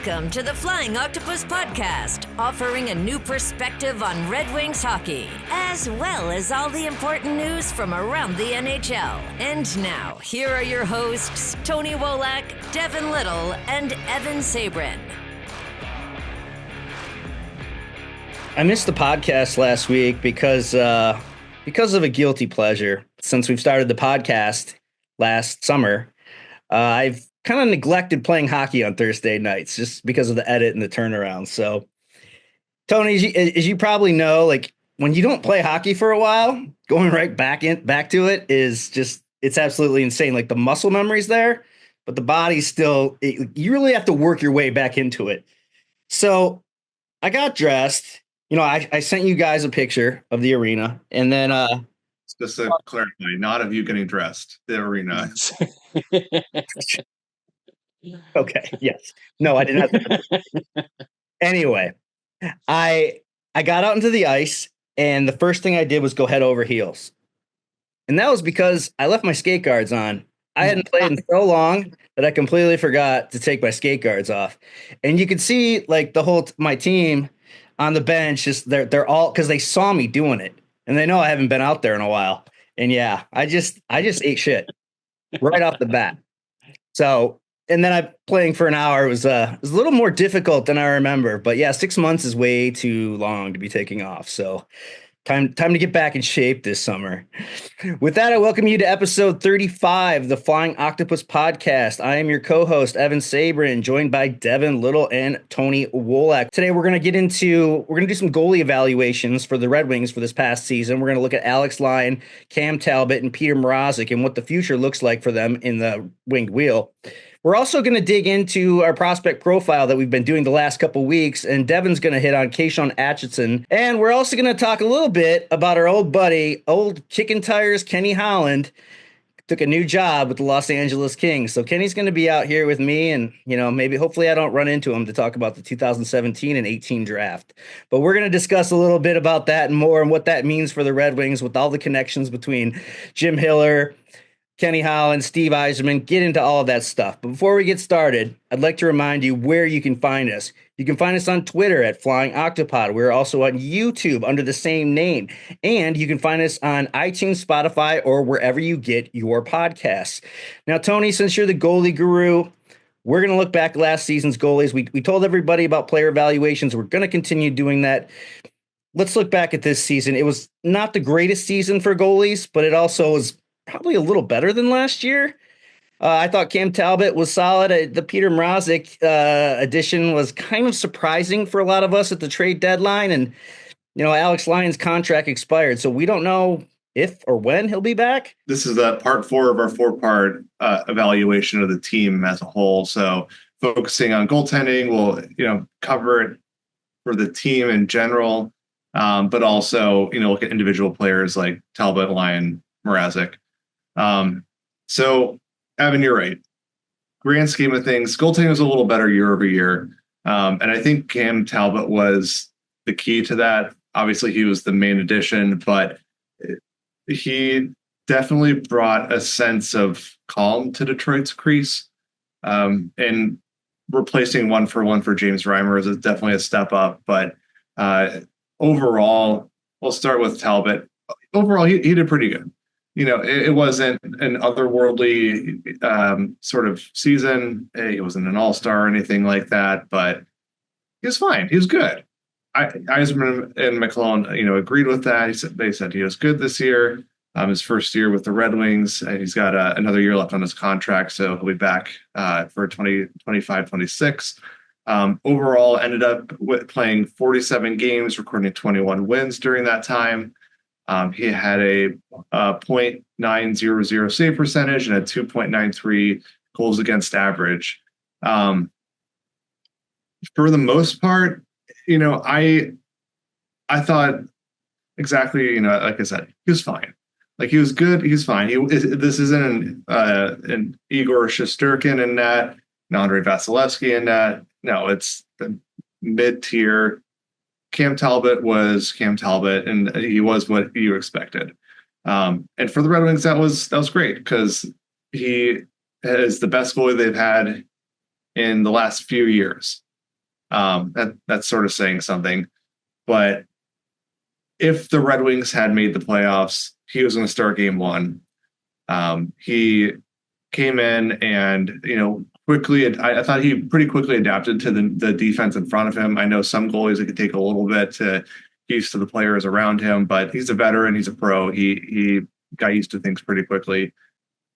Welcome to the Flying Octopus podcast, offering a new perspective on Red Wings hockey, as well as all the important news from around the NHL. And now, here are your hosts, Tony Wolak, Devin Little, and Evan Sabrin. I missed the podcast last week because of a guilty pleasure. Since we've started the podcast last summer, I've kind of neglected playing hockey on Thursday nights just because of the edit and the turnaround. So, Tony, as you probably know, like when you don't play hockey for a while, going right back to it is just, it's absolutely insane. Like the muscle memory's there, but the body's still, you really have to work your way back into it. So I got dressed. You know, I sent you guys a picture of the arena, and then just to clarify, not of you getting dressed, the arena. Okay. Yes. No, I did not. Anyway, I got out into the ice, and the first thing I did was go head over heels, and that was because I left my skate guards on. I hadn't played in so long that I completely forgot to take my skate guards off, and you could see like the whole my team on the bench, just they're all, because they saw me doing it, and they know I haven't been out there in a while. And yeah, I just ate shit right off the bat. So, and then playing for an hour was a little more difficult than I remember. But yeah, 6 months is way too long to be taking off. So time to get back in shape this summer. With that, I welcome you to episode 35 of the Flying Octopus podcast. I am your co-host, Evan Sabrin, joined by Devin Little and Tony Wolak. Today, we're going to do some goalie evaluations for the Red Wings for this past season. We're going to look at Alex Lyon, Cam Talbot, and Peter Mrazek and what the future looks like for them in the winged wheel. We're also going to dig into our prospect profile that we've been doing the last couple weeks, and Devin's going to hit on Kashawn Aitcheson. And we're also going to talk a little bit about our old buddy, old kicking tires, Kenny Holland. Took a new job with the Los Angeles Kings. So Kenny's going to be out here with me, and, you know, hopefully I don't run into him to talk about the 2017 and 18 draft. But we're going to discuss a little bit about that and more, and what that means for the Red Wings with all the connections between Jim Hiller, Kenny Holland, Steve Yzerman, get into all of that stuff. But before we get started, I'd like to remind you where you can find us. You can find us on Twitter at Flying Octopod. We're also on YouTube under the same name. And you can find us on iTunes, Spotify, or wherever you get your podcasts. Now, Tony, since you're the goalie guru, we're going to look back at last season's goalies. We told everybody about player evaluations. We're going to continue doing that. Let's look back at this season. It was not the greatest season for goalies, but it also was probably a little better than last year. I thought Cam Talbot was solid. The Peter Mrazek addition was kind of surprising for a lot of us at the trade deadline. And, you know, Alex Lyon's contract expired, so we don't know if or when he'll be back. This is part 4 of our 4-part evaluation of the team as a whole. So focusing on goaltending, we'll, cover it for the team in general, but also, look at individual players like Talbot, Lyon, Mrazek. So Evan, you're right. Grand scheme of things, goaltending was a little better year over year. And I think Cam Talbot was the key to that. Obviously he was the main addition, but he definitely brought a sense of calm to Detroit's crease. And replacing 1-for-1 for James Reimer is definitely a step up. But overall, we'll start with Talbot. Overall, he did pretty good. It wasn't an otherworldly sort of season. He wasn't an all-star or anything like that, but he was fine. He was good. Yzerman and McClellan, agreed with that. They said he was good this year. His first year with the Red Wings, and he's got another year left on his contract, so he'll be back for 2025-26. Overall, ended up playing 47 games, recording 21 wins during that time. He had a .900 save percentage and a 2.93 goals against average. For the most part, I thought exactly, like I said, he was fine. Like he was good. He's fine. This isn't an Igor Shesterkin in net, an Andrei Vasilevsky in net. No, it's the mid-tier. Cam Talbot was Cam Talbot, and he was what you expected. And for the Red Wings, that was great because he is the best goalie they've had in the last few years. That's sort of saying something. But if the Red Wings had made the playoffs, he was going to start game one. He came in and, quickly, I thought he pretty quickly adapted to the defense in front of him. I know some goalies, it could take a little bit to get used to the players around him, but he's a veteran, he's a pro. He got used to things pretty quickly.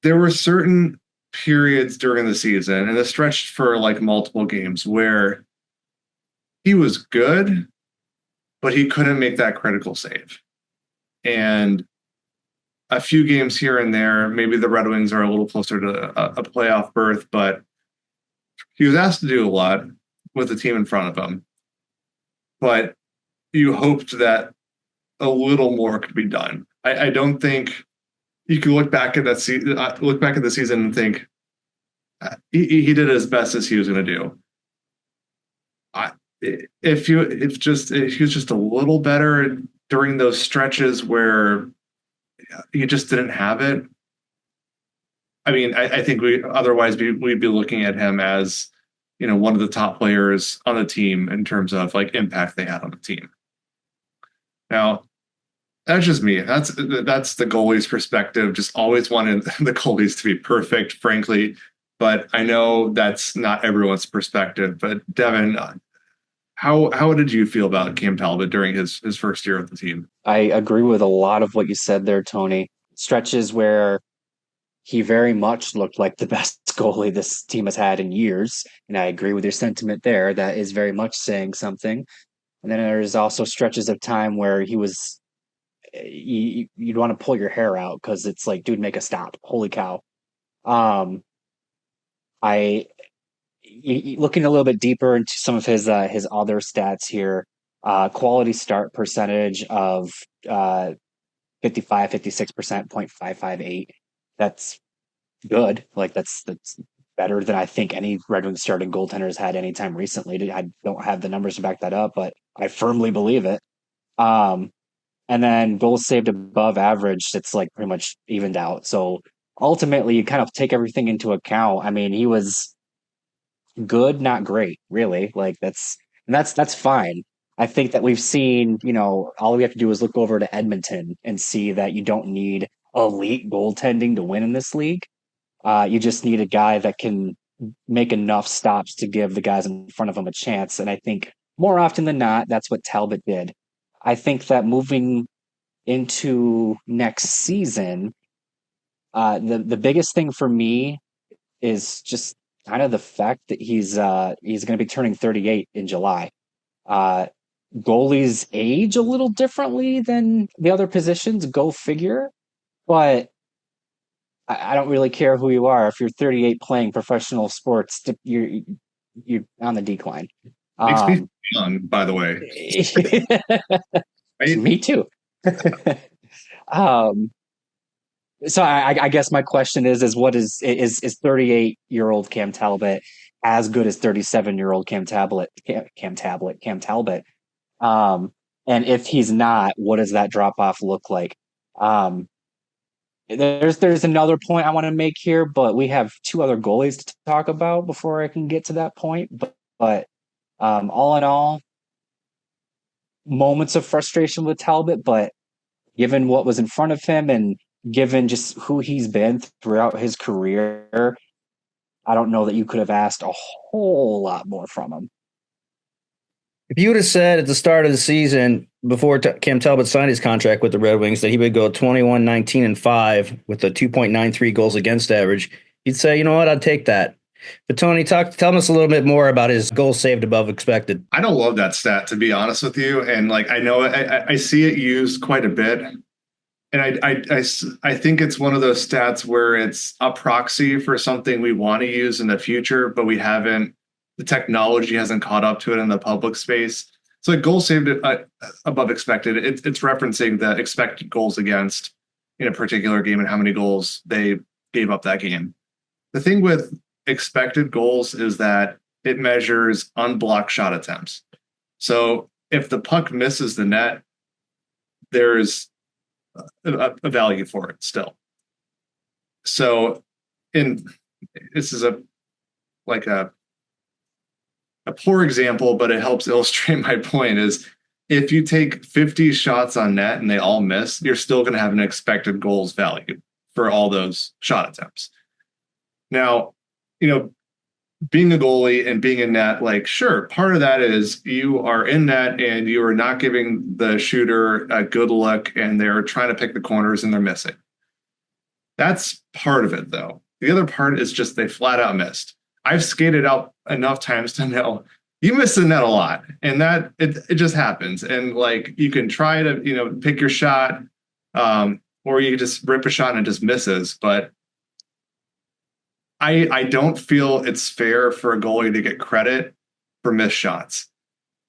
There were certain periods during the season, and this stretched for like multiple games, where he was good, but he couldn't make that critical save. And a few games here and there, maybe the Red Wings are a little closer to a playoff berth, but he was asked to do a lot with the team in front of him. But you hoped that a little more could be done. I don't think you can look back at the season and think he did as best as he was going to do. If he was just a little better during those stretches where he just didn't have it. I mean, I think we'd be looking at him as, one of the top players on the team in terms of like impact they had on the team. Now, that's just me. That's the goalie's perspective. Just always wanted the goalies to be perfect, frankly. But I know that's not everyone's perspective. But Devin, how did you feel about Cam Talbot during his first year with the team? I agree with a lot of what you said there, Tony. Stretches where he very much looked like the best goalie this team has had in years. And I agree with your sentiment there. That is very much saying something. And then there's also stretches of time where he was, you'd want to pull your hair out because it's like, dude, make a stop. Holy cow. Looking a little bit deeper into some of his other stats here, quality start percentage of 56%, .558. That's good. Like that's better than I think any Red Wings starting goaltender has had anytime recently. I don't have the numbers to back that up, but I firmly believe it. And then goals saved above average, it's like pretty much evened out. So ultimately, you kind of take everything into account. I mean, he was good, not great, really. Like that's fine. I think that we've seen, all we have to do is look over to Edmonton and see that you don't need elite goaltending to win in this league. You just need a guy that can make enough stops to give the guys in front of him a chance. And I think more often than not, that's what Talbot did. I think that moving into next season, the biggest thing for me is just kind of the fact that he's going to be turning 38 in July. Goalies age a little differently than the other positions, go figure. But I don't really care who you are. If you're 38 playing professional sports, you're on the decline. Makes me young, by the way. Right? Me too. So I guess my question is what is 38-year-old Cam Talbot as good as 37-year-old Cam Talbot? And if he's not, what does that drop off look like? There's another point I want to make here, but we have two other goalies to talk about before I can get to that point. But all in all, moments of frustration with Talbot, but given what was in front of him and given just who he's been throughout his career, I don't know that you could have asked a whole lot more from him. If you would have said at the start of the season, before Cam Talbot signed his contract with the Red Wings, that he would go 21, 19, and 5 with a 2.93 goals against average, you'd say, you know what, I'd take that. But Tony, tell us a little bit more about his goals saved above expected. I don't love that stat, to be honest with you. And like, I know I see it used quite a bit. And I think it's one of those stats where it's a proxy for something we want to use in the future, but the technology hasn't caught up to it in the public space. So like goals saved above expected, it's referencing the expected goals against in a particular game and how many goals they gave up that game. The thing with expected goals is that it measures unblocked shot attempts. So if the puck misses the net, there's a value for it still. So this is a a poor example, but it helps illustrate my point, is if you take 50 shots on net and they all miss, you're still going to have an expected goals value for all those shot attempts. Now, being a goalie and being in net, like, sure, part of that is you are in net and you are not giving the shooter a good look and they're trying to pick the corners and they're missing. That's part of it, though. The other part is just they flat out missed. I've skated out enough times to know you miss the net a lot, and that it just happens. And like, you can try to pick your shot, or you can just rip a shot and it just misses. But I don't feel it's fair for a goalie to get credit for missed shots.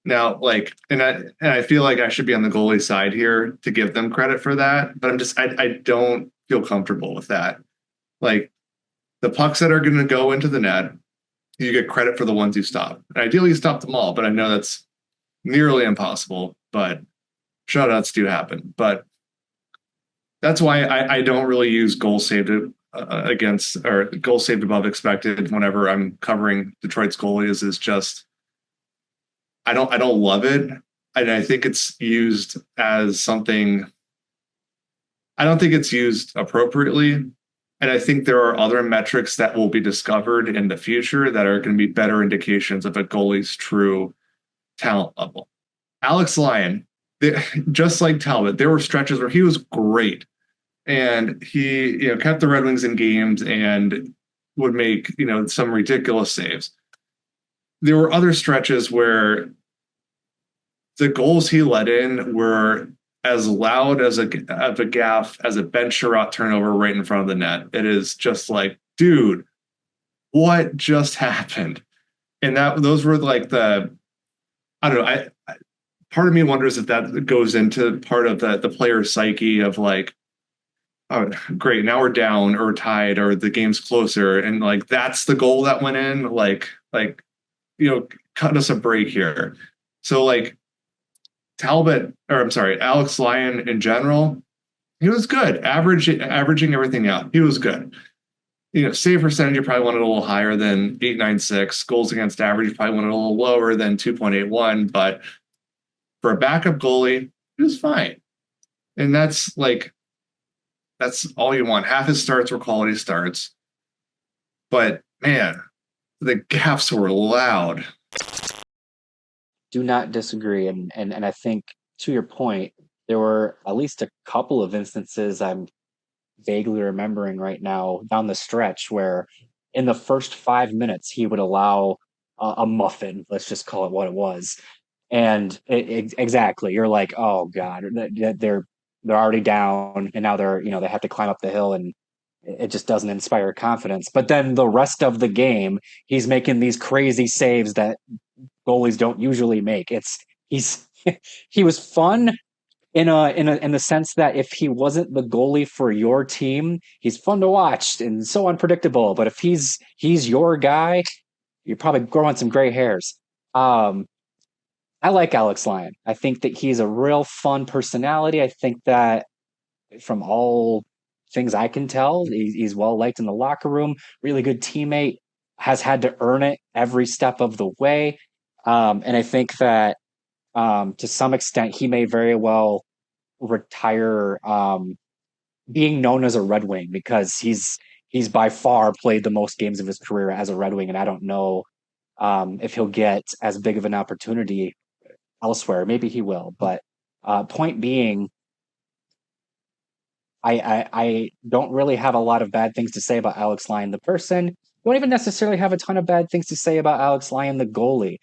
Now, like, and I feel like I should be on the goalie side here to give them credit for that, but I don't feel comfortable with that. Like, the pucks that are going to go into the net, you get credit for the ones you stop. And ideally, you stop them all, but I know that's nearly impossible. But shutouts do happen. But that's why I don't really use goal saved against or goal saved above expected whenever I'm covering Detroit's goalies. Is just I don't love it, and I think it's used as something. I don't think it's used appropriately. And I think there are other metrics that will be discovered in the future that are going to be better indications of a goalie's true talent level. Alex Lyon, just like Talbot, there were stretches where he was great. And he kept the Red Wings in games and would make some ridiculous saves. There were other stretches where the goals he let in were as loud as a gaff as a Ben Sherratt turnover right in front of the net. It is just like, dude, what just happened? And those were like I don't know. Part of me wonders if that goes into part of the player's psyche of like, oh, great, now we're down or tied or the game's closer, and like that's the goal that went in. Like cut us a break here. So like. Alex Lyon in general, he was good. Averaging everything out, he was good. Save percentage, you probably wanted a little higher than 8.96. Goals against average, you probably wanted a little lower than 2.81. But for a backup goalie, he was fine. And that's all you want. Half his starts were quality starts. But man, the gaffes were loud. Do not disagree. And I think, to your point, there were at least a couple of instances I'm vaguely remembering right now down the stretch where in the first 5 minutes he would allow a muffin, let's just call it what it was. And exactly, you're like, oh God, they're already down, and now they have to climb up the hill, and it just doesn't inspire confidence. But then the rest of the game, he's making these crazy saves that goalies don't usually make. He was fun in the sense that if he wasn't the goalie for your team, he's fun to watch and so unpredictable. But if he's your guy, you're probably growing some gray hairs. I like Alex Lyon. I think that he's a real fun personality. I think that from all things I can tell, he's well liked in the locker room, really good teammate, has had to earn it every step of the way. And I think that to some extent, he may very well retire being known as a Red Wing, because he's by far played the most games of his career as a Red Wing. And I don't know if he'll get as big of an opportunity elsewhere. Maybe he will. But point being, I don't really have a lot of bad things to say about Alex Lyon, the person. Don't even necessarily have a ton of bad things to say about Alex Lyon, the goalie.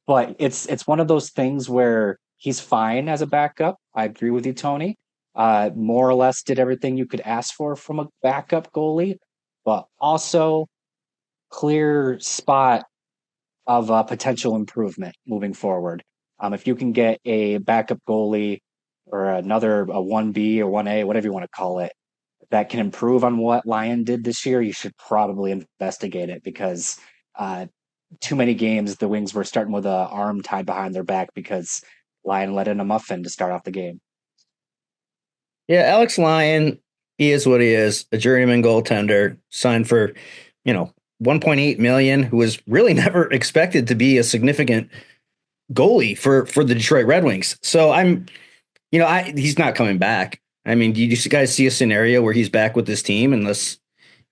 But it's one of those things where he's fine as a backup. I agree with you, Tony. More or less did everything you could ask for from a backup goalie, but also clear spot of potential improvement moving forward. If you can get a backup goalie or a 1B or 1A, whatever you want to call it, that can improve on what Lyon did this year, you should probably investigate it, because too many games the Wings were starting with an arm tied behind their back because Lyon let in a muffin to start off the game. Yeah, Alex Lyon, he is what he is, a journeyman goaltender, signed for, 1.8 million, who was really never expected to be a significant goalie for the Detroit Red Wings. So he's not coming back. I mean, do you guys see a scenario where he's back with this team unless,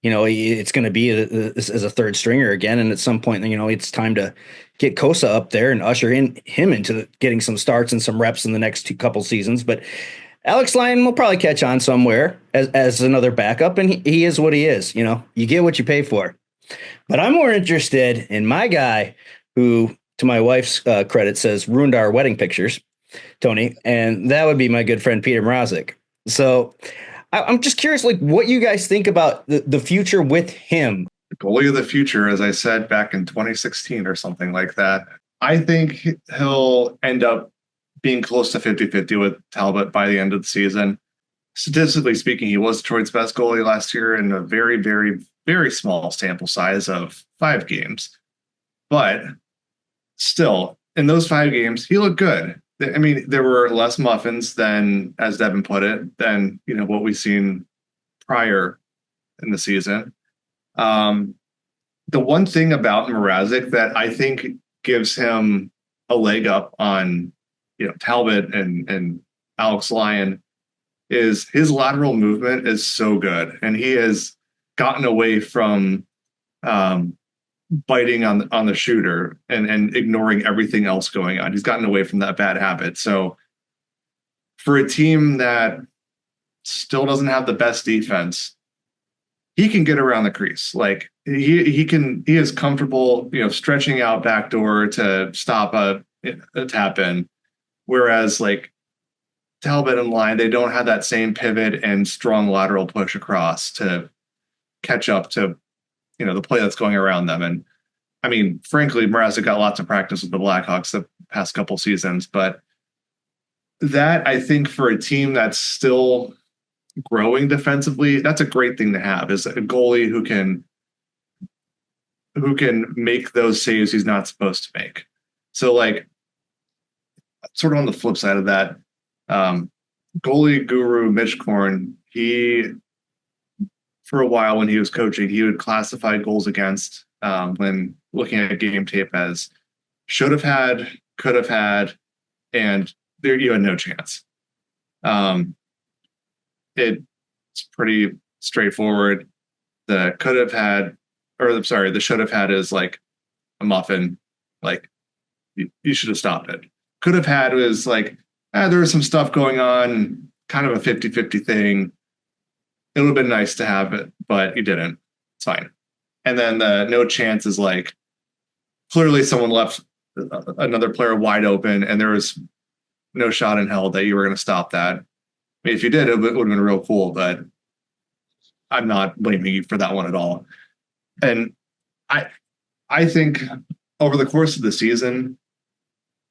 it's going to be as a third stringer again? And at some point, it's time to get Kosa up there and usher him into getting some starts and some reps in the next couple seasons. But Alex Lyon will probably catch on somewhere as another backup, and he is what he is. You get what you pay for. But I'm more interested in my guy who, to my wife's credit, says ruined our wedding pictures, Tony, and that would be my good friend Peter Mrazek. So I'm just curious, what you guys think about the future with him. The goalie of the future, as I said back in 2016 or something like that. I think he'll end up being close to 50-50 with Talbot by the end of the season. Statistically speaking, he was Detroit's best goalie last year in a very, very, very small sample size of 5 games. But still, in those 5 games, he looked good. I mean, there were less muffins than, as Devin put it, than what we've seen prior in the season. The one thing about Mrazek that I think gives him a leg up on Talbot and Alex Lyon is his lateral movement is so good, and he has gotten away from biting on the shooter and ignoring everything else going on. He's gotten away from that bad habit. So for a team that still doesn't have the best defense, he can get around the crease. Like he is comfortable, stretching out backdoor to stop a tap in. Whereas Talbot and Lyon, they don't have that same pivot and strong lateral push across to catch up to the play that's going around them. And I mean, frankly, Mrazek got lots of practice with the Blackhawks the past couple seasons, but that, I think, for a team that's still growing defensively, that's a great thing to have, is a goalie who can make those saves he's not supposed to make. So sort of on the flip side of that, goalie guru Mitch Korn, he, for a while when he was coaching, he would classify goals against when looking at game tape as should have had, could have had, and there you had no chance. It's pretty straightforward. The could have had, the should have had is like a muffin. You should have stopped it. Could have had was there was some stuff going on, kind of a 50-50 thing. It would have been nice to have it, but you didn't. It's fine. And then the no chance is clearly someone left another player wide open, and there was no shot in hell that you were going to stop that. I mean, if you did, it would have been real cool, but I'm not blaming you for that one at all. And I think over the course of the season,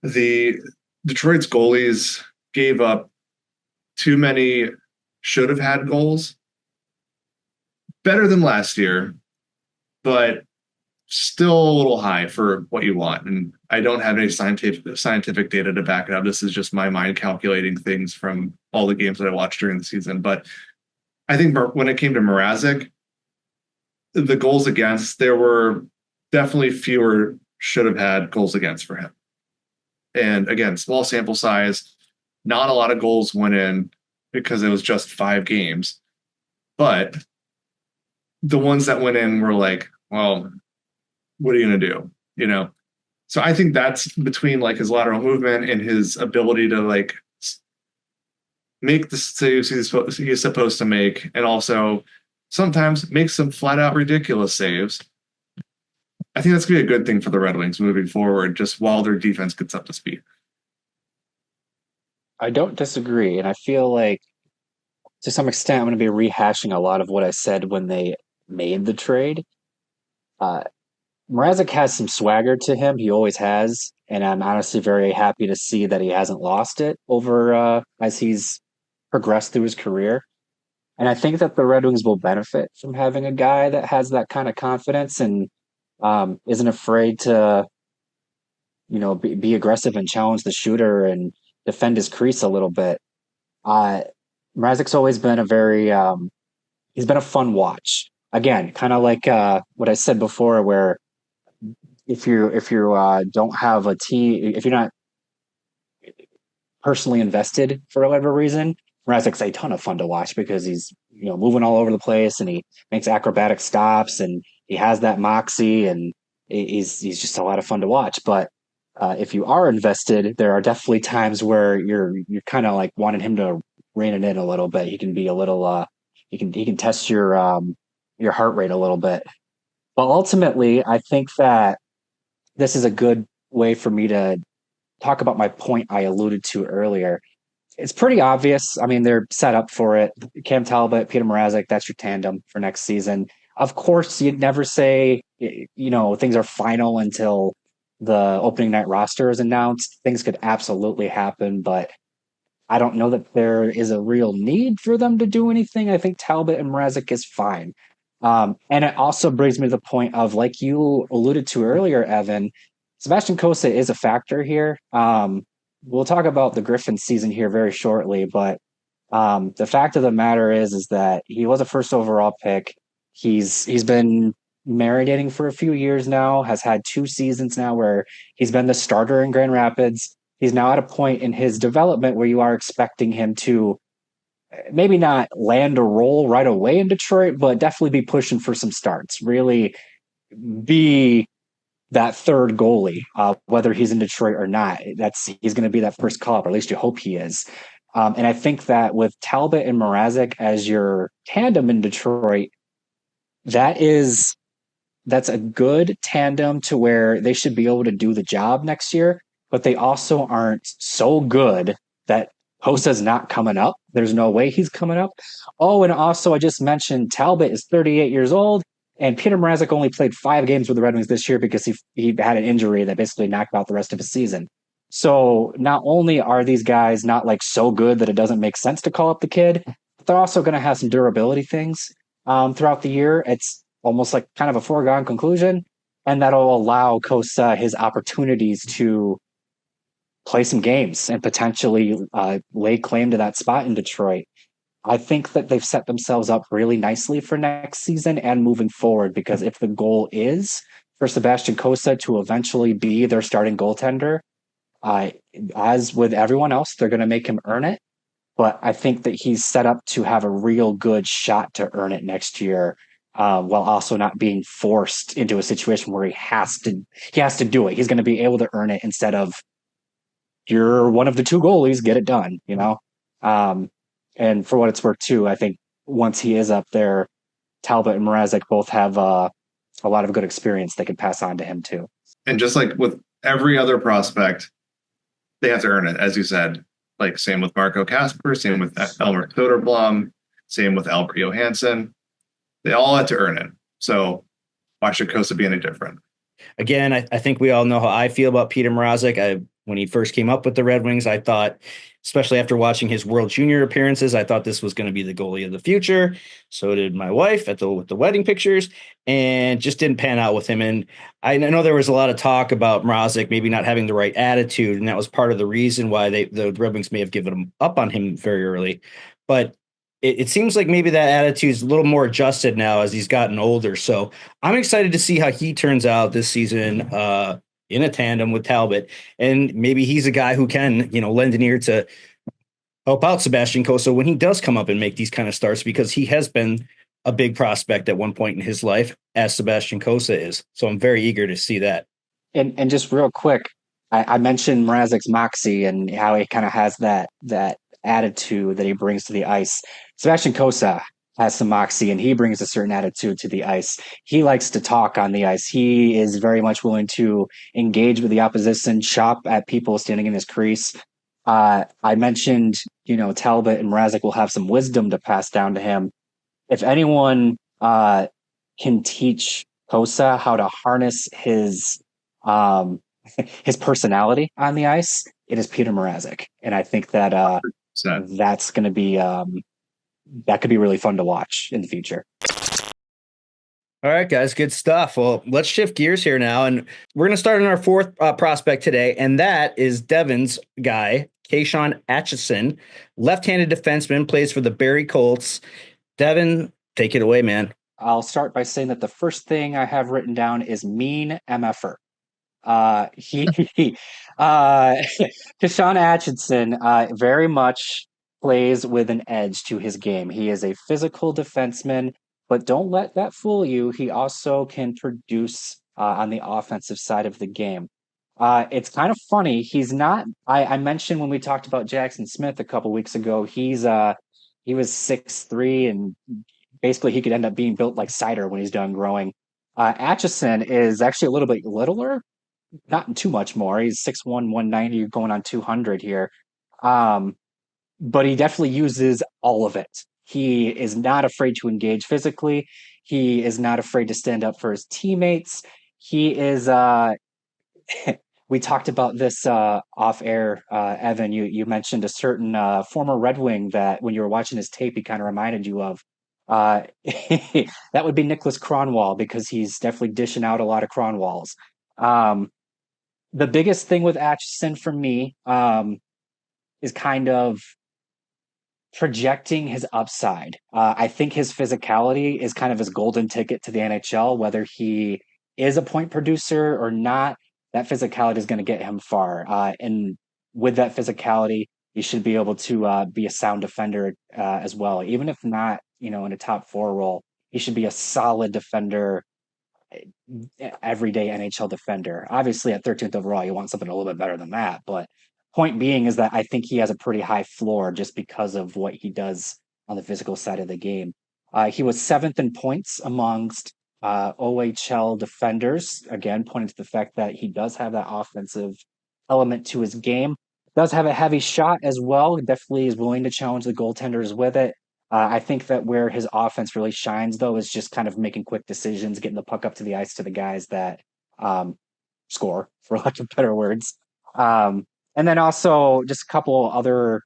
the Detroit's goalies gave up too many should have had goals. Better than last year, but still a little high for what you want. And I don't have any scientific data to back it up. This is just my mind calculating things from all the games that I watched during the season. But I think when it came to Mrazek, the goals against, there were definitely fewer should have had goals against for him. And again, small sample size, not a lot of goals went in because it was just 5 games. But the ones that went in were well, what are you going to do? So I think that's between his lateral movement and his ability to make the saves he's supposed to make, and also sometimes make some flat out ridiculous saves. I think that's going to be a good thing for the Red Wings moving forward, just while their defense gets up to speed. I don't disagree. And I feel to some extent, I'm going to be rehashing a lot of what I said when they made the trade. Mrazek has some swagger to him. He always has. And I'm honestly very happy to see that he hasn't lost it over as he's progressed through his career. And I think that the Red Wings will benefit from having a guy that has that kind of confidence and isn't afraid to, be aggressive and challenge the shooter and defend his crease a little bit. Mrazek's always been he's been a fun watch. again, kind of like what I said before, where if you don't have a team, if you're not personally invested for whatever reason, Mrazek's a ton of fun to watch because he's moving all over the place and he makes acrobatic stops and he has that moxie and he's just a lot of fun to watch. But if you are invested, there are definitely times where you're kind of like wanting him to rein it in a little bit. He can be a little he can test your heart rate a little bit. But ultimately, I think that this is a good way for me to talk about my point I alluded to earlier. It's pretty obvious. I mean, they're set up for it. Cam Talbot, Peter Mrazek, that's your tandem for next season. Of course, you'd never say, things are final until the opening night roster is announced. Things could absolutely happen, but I don't know that there is a real need for them to do anything. I think Talbot and Mrazek is fine. And it also brings me to the point of, like you alluded to earlier, Evan, Sebastian Cossa is a factor here. We'll talk about the Griffins season here very shortly, but the fact of the matter is that he was a first overall pick. He's been marinating for a few years now, has had 2 seasons now where he's been the starter in Grand Rapids. He's now at a point in his development where you are expecting him to maybe not land a role right away in Detroit, but definitely be pushing for some starts, really be that third goalie, whether he's in Detroit or not. He's going to be that first call up, or at least you hope he is. And I think that with Talbot and Mrazek as your tandem in Detroit, that's a good tandem to where they should be able to do the job next year, but they also aren't so good that Hossa's not coming up. There's no way he's coming up. Oh, and also I just mentioned Talbot is 38 years old, and Peter Mrazek only played 5 games with the Red Wings this year because he had an injury that basically knocked out the rest of his season. So not only are these guys not like so good that it doesn't make sense to call up the kid, but they're also going to have some durability things throughout the year. It's almost like kind of a foregone conclusion, and that'll allow Cossa his opportunities to play some games and potentially lay claim to that spot in Detroit. I think that they've set themselves up really nicely for next season and moving forward, because if the goal is for Sebastian Cossa to eventually be their starting goaltender, as with everyone else, they're going to make him earn it. But I think that he's set up to have a real good shot to earn it next year, while also not being forced into a situation where he has to do it. He's going to be able to earn it instead of, you're one of the 2 goalies, get it done, and for what it's worth too, I think once he is up there, Talbot and Mrazek both have a lot of good experience they can pass on to him too. And just like with every other prospect, they have to earn it, as you said. Like same with Marco Kasper, same with Elmer Soderblom, same with Albert Johansson. They all had to earn it. So why should Cossa be any different? Again, I think we all know how I feel about Peter Mrazek. When he first came up with the Red Wings, I thought, especially after watching his World Junior appearances, I thought this was going to be the goalie of the future. So did my wife with the wedding pictures, and just didn't pan out with him. And I know there was a lot of talk about Mrazek maybe not having the right attitude, and that was part of the reason why the Red Wings may have given up on him very early. But it seems like maybe that attitude is a little more adjusted now as he's gotten older. So I'm excited to see how he turns out this season in a tandem with Talbot. And maybe he's a guy who can, lend an ear to help out Sebastian Cossa when he does come up and make these kind of starts, because he has been a big prospect at one point in his life, as Sebastian Cossa is. So I'm very eager to see that. And just real quick, I mentioned Mrazek's moxie and how he kind of has that attitude that he brings to the ice. Sebastian Cossa has some moxie and he brings a certain attitude to the ice. He likes to talk on the ice. He is very much willing to engage with the opposition, chop at people standing in his crease. I mentioned, Talbot and Mrazek will have some wisdom to pass down to him. If anyone can teach Cossa how to harness his personality on the ice, it is Peter Mrazek. And I think that that's going to be that could be really fun to watch in the future. All right, guys, good stuff. Well, let's shift gears here now, and we're going to start on our 4th prospect today, and that is Devon's guy, Kashawn Aitcheson, left-handed defenseman, plays for the Barrie Colts. Devon, take it away, man. I'll start by saying that the first thing I have written down is mean MFer. He Kashawn Aitcheson very much plays with an edge to his game. He is a physical defenseman, but don't let that fool you. He also can produce on the offensive side of the game. It's kind of funny. He's not. I mentioned when we talked about Jackson Smith a couple weeks ago. He was 6'3", and basically he could end up being built like cider when he's done growing. Aitcheson is actually a little bit littler, not too much more. He's 6'1", 190, going on 200 here. But he definitely uses all of it. He is not afraid to engage physically. He is not afraid to stand up for his teammates. He is we talked about this off air, Evan. You mentioned a certain former Red Wing that when you were watching his tape, he kind of reminded you of. That would be Nicholas Kronwall, because he's definitely dishing out a lot of Kronwalls. The biggest thing with Aitcheson for me is kind of projecting his upside. I think his physicality is kind of his golden ticket to the NHL, whether he is a point producer or not. That physicality is going to get him far. And with that physicality, he should be able to be a sound defender as well. Even if not, in a top 4 role, he should be a solid defender, everyday NHL defender. Obviously, at 13th overall, you want something a little bit better than that. But point being is that I think he has a pretty high floor just because of what he does on the physical side of the game. He was 7th in points amongst OHL defenders, again, pointing to the fact that he does have that offensive element to his game. Does have a heavy shot as well. Definitely is willing to challenge the goaltenders with it. I think that where his offense really shines, though, is just kind of making quick decisions, getting the puck up to the ice to the guys that score, for lack of better words. And then also just a couple other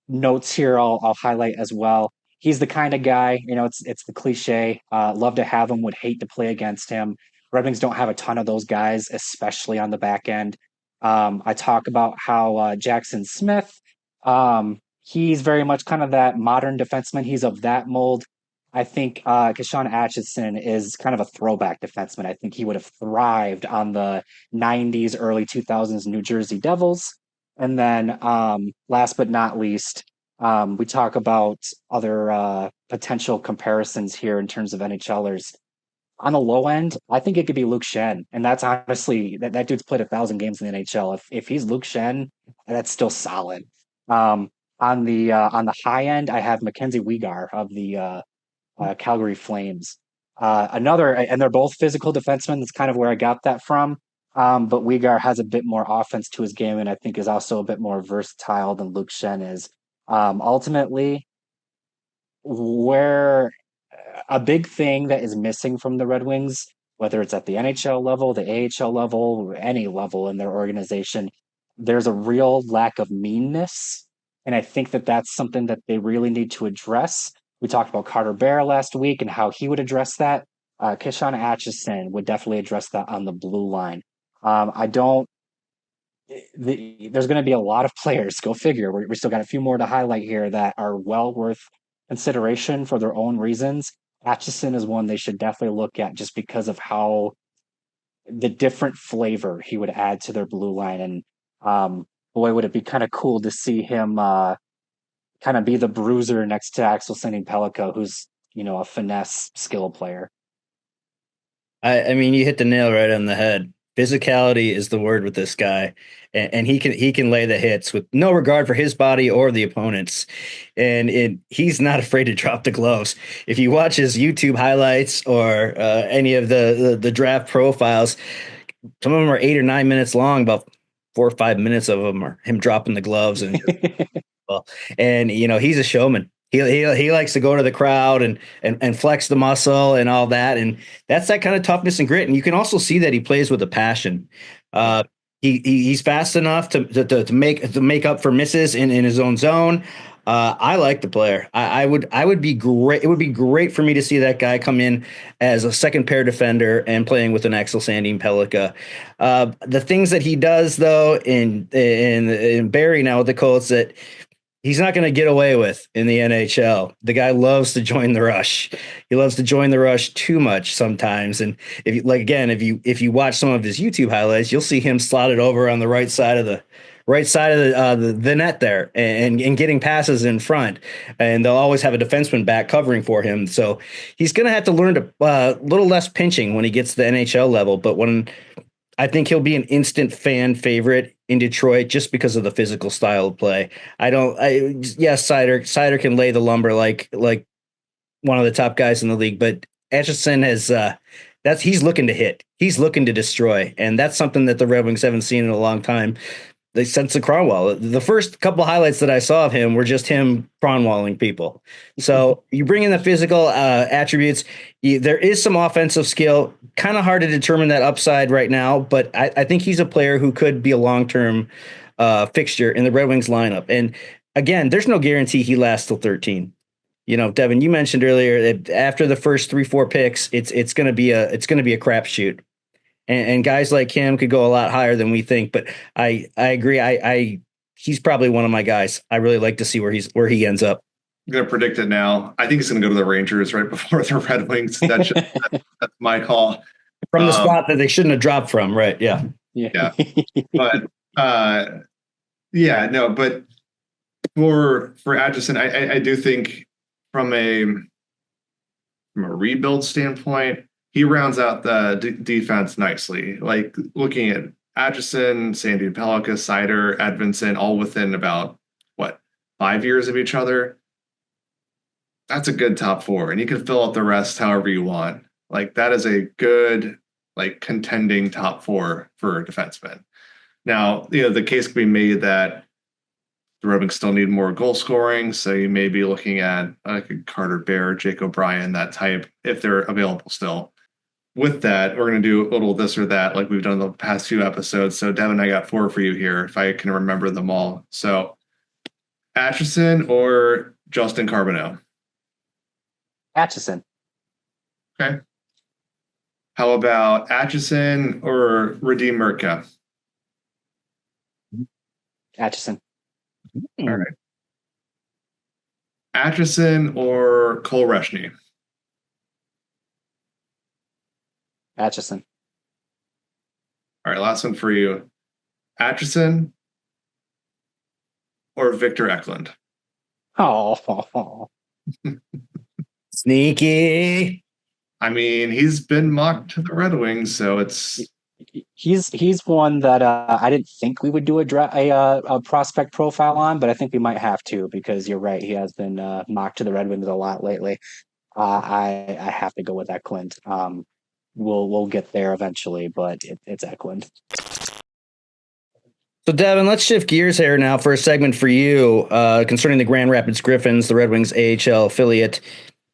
notes here I'll highlight as well. He's the kind of guy, it's the cliche, love to have him, would hate to play against him. Red Wings don't have a ton of those guys, especially on the back end. I talk about how Jackson Smith, he's very much kind of that modern defenseman. He's of that mold. I think Kashawn Aitcheson is kind of a throwback defenseman. I think he would have thrived on the 90s, early 2000s New Jersey Devils. And then last but not least, we talk about other potential comparisons here in terms of NHLers. On the low end, I think it could be Luke Schenn. And that's honestly, that dude's played 1,000 games in the NHL. If he's Luke Schenn, that's still solid. On the high end, I have Mackenzie Weegar of the Calgary Flames. And they're both physical defensemen. That's kind of where I got that from. But Weegar has a bit more offense to his game, and I think is also a bit more versatile than Luke Schenn is. Ultimately, where a big thing that is missing from the Red Wings, whether it's at the NHL level, the AHL level, any level in their organization, there's a real lack of meanness. And I think that that's something that they really need to address. We talked about Carter Bear last week and how he would address that. Kashawn Aitcheson would definitely address that on the blue line. There's going to be a lot of players, go figure. We still got a few more to highlight here that are well worth consideration for their own reasons. Aitcheson is one they should definitely look at just because of how the different flavor he would add to their blue line. And boy, would it be kind of cool to see him kind of be the bruiser next to Aitcheson Pellikka, who's, a finesse skill player. I mean, you hit the nail right on the head. Physicality is the word with this guy, and he can lay the hits with no regard for his body or the opponent's, and he's not afraid to drop the gloves. If you watch his YouTube highlights or any of the draft profiles, some of them are 8 or 9 minutes long. About 4 or 5 minutes of them are him dropping the gloves, and he's a showman. He likes to go to the crowd and flex the muscle and all that. And that's that kind of toughness and grit. And you can also see that he plays with a passion. He's fast enough to make up for misses in his own zone. I like the player. I would be great. It would be great for me to see that guy come in as a second pair defender and playing with an Aitcheson Pellikka. The things that he does though in Barrie now with the Colts, that he's not going to get away with in the NHL. The guy loves to join the rush. He loves to join the rush too much sometimes. And if you if you watch some of his YouTube highlights, you'll see him slotted over on the right side of the net there and getting passes in front. And they'll always have a defenseman back covering for him. So he's going to have to learn to little less pinching when he gets to the NHL level. But I think he'll be an instant fan favorite in Detroit just because of the physical style of play. Sider can lay the lumber like one of the top guys in the league, but Aitcheson he's looking to hit. He's looking to destroy. And that's something that the Red Wings haven't seen in a long time. They sense the Cronwall. The first couple highlights that I saw of him were just him Cronwalling people. So you bring in the physical attributes. There is some offensive skill. Kind of hard to determine that upside right now, but I think he's a player who could be a long-term fixture in the Red Wings lineup. And again, there's no guarantee he lasts till 13. Devin, you mentioned earlier that after the first 3-4 picks, it's going to be a crapshoot. And guys like him could go a lot higher than we think, but I agree. He's probably one of my guys. I really like to see where he ends up. I'm going to predict it now. I think he's going to go to the Rangers right before the Red Wings. That's my call. From the spot that they shouldn't have dropped from, right? Yeah. But but for Aitcheson, I do think from a rebuild standpoint, he rounds out the defense nicely. Like looking at Aitcheson, Sandy Pellica, Seider, Edvinsson, all within about 5 years of each other. That's a good top four, and you can fill out the rest however you want. Like that is a good contending top four for defensemen. Now, the case could be made that the Red Wings still need more goal scoring, so you may be looking at like a Carter Bear, Jake O'Brien, that type, if they're available still. With that, we're going to do a little this or that like we've done the past few episodes. So, Devin, I got 4 for you here, if I can remember them all. So, Aitcheson or Justin Carbonneau? Aitcheson. Okay. How about Aitcheson or Radim Murka? Aitcheson. All right. Aitcheson or Cole Reshny? Aitcheson. All right, last one for you. Aitcheson or Victor Eklund? Oh. Sneaky. I mean, he's been mocked to the Red Wings, so it's he's one that I didn't think we would do a prospect profile on, but I think we might have to, because you're right, he has been mocked to the Red Wings a lot lately. I have to go with Eklund. We'll get there eventually, but it's Eklund. So, Devin, let's shift gears here now for a segment for you concerning the Grand Rapids Griffins, the Red Wings AHL affiliate.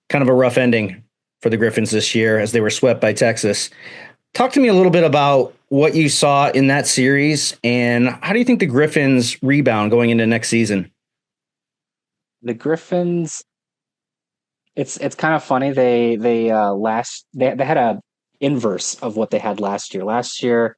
Kind of a rough ending for the Griffins this year as they were swept by Texas. Talk to me a little bit about what you saw in that series, and how do you think the Griffins rebound going into next season? The Griffins, it's kind of funny. They had a inverse of what they had last year. Last year,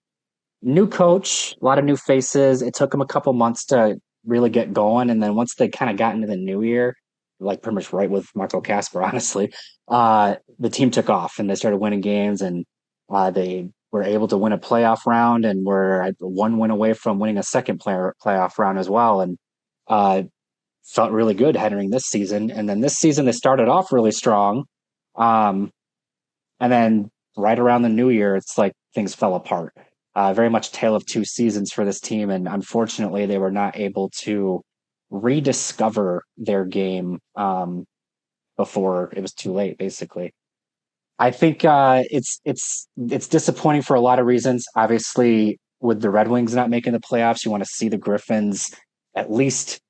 new coach, a lot of new faces. It took them a couple months to really get going, and then once they kind of got into the new year, like pretty much right with Marco Kasper, honestly, the team took off and they started winning games, and they were able to win a playoff round, and were one win away from winning a second playoff round as well, and felt really good heading this season. And then this season they started off really strong, and then right around the new year, it's like things fell apart. Very much tale of two seasons for this team, and unfortunately they were not able to rediscover their game before it was too late, basically. I think it's disappointing for a lot of reasons. Obviously, with the Red Wings not making the playoffs, you want to see the Griffins at least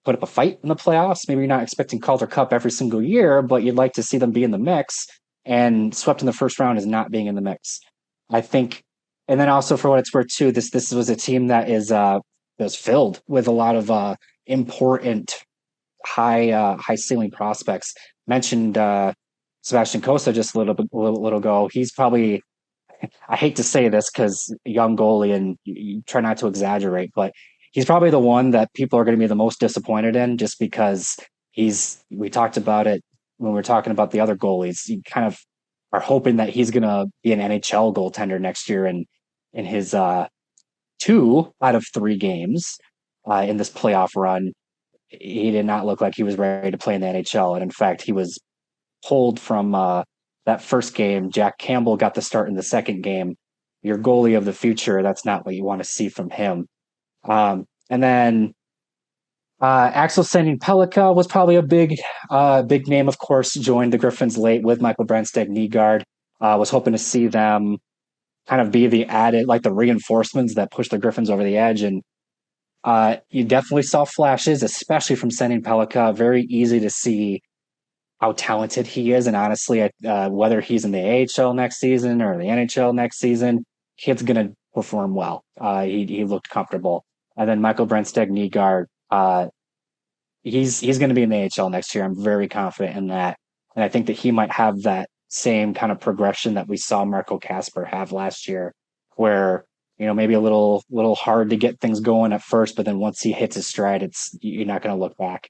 put up a fight in the playoffs. Maybe you're not expecting Calder Cup every single year, but you'd like to see them be in the mix, and swept in the first round is not being in the mix. I think, and then also for what it's worth too, this was a team that was filled with a lot of important high ceiling prospects. Mentioned Sebastian Costa just a little ago. He's probably, I hate to say this because young goalie, and you try not to exaggerate, but he's probably the one that people are going to be the most disappointed in, just because we talked about it when we were talking about the other goalies. You kind of are hoping that he's going to be an NHL goaltender next year, and in his 2 out of 3 games in this playoff run, he did not look like he was ready to play in the NHL. And in fact, he was pulled from that first game. Jack Campbell got the start in the second game. Your goalie of the future, that's not what you want to see from him. And then Axel Sandin-Pellikka was probably a big name, of course, joined the Griffins late with Michael Brandstad-Nygaard. Was hoping to see them kind of be the added, like the reinforcements that push the Griffins over the edge. And you definitely saw flashes, especially from Sandin-Pellikka. Very easy to see how talented he is. And honestly, whether he's in the AHL next season or the NHL next season, kid's going to perform well. He looked comfortable. And then Michael Brandstad-Nygaard, he's going to be in the AHL next year. I'm very confident in that. And I think that he might have that same kind of progression that we saw Marco Kasper have last year, where, maybe a little hard to get things going at first, but then once he hits his stride, you're not going to look back.